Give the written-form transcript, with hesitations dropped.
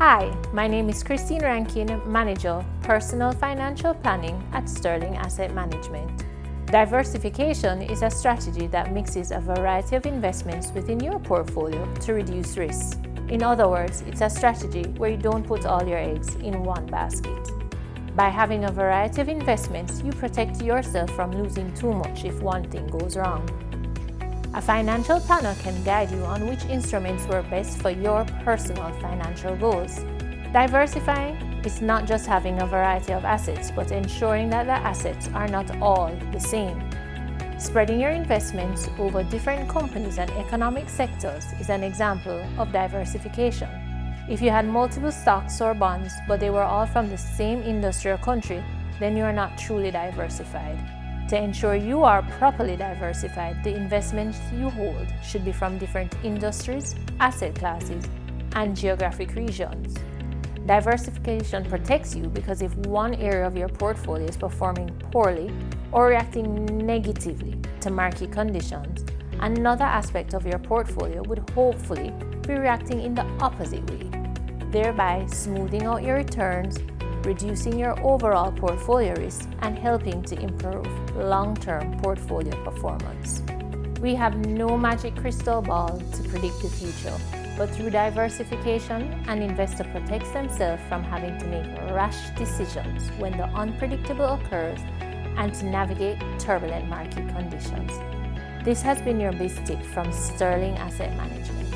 Hi, my name is Christine Rankin, Manager, Personal Financial Planning at Sterling Asset Management. Diversification is a strategy that mixes a variety of investments within your portfolio to reduce risk. In other words, it's a strategy where you don't put all your eggs in one basket. By having a variety of investments, you protect yourself from losing too much if one thing goes wrong. A financial planner can guide you on which instruments work best for your personal financial goals. Diversifying is not just having a variety of assets, but ensuring that the assets are not all the same. Spreading your investments over different companies and economic sectors is an example of diversification. If you had multiple stocks or bonds, but they were all from the same industry or country, then you are not truly diversified. To ensure you are properly diversified, the investments you hold should be from different industries, asset classes, and geographic regions. Diversification protects you because if one area of your portfolio is performing poorly or reacting negatively to market conditions, another aspect of your portfolio would hopefully be reacting in the opposite way, thereby smoothing out your returns, reducing your overall portfolio risk, and helping to improve long-term portfolio performance. We have no magic crystal ball to predict the future, but through diversification, an investor protects themselves from having to make rash decisions when the unpredictable occurs and to navigate turbulent market conditions. This has been your biz tip from Sterling Asset Management.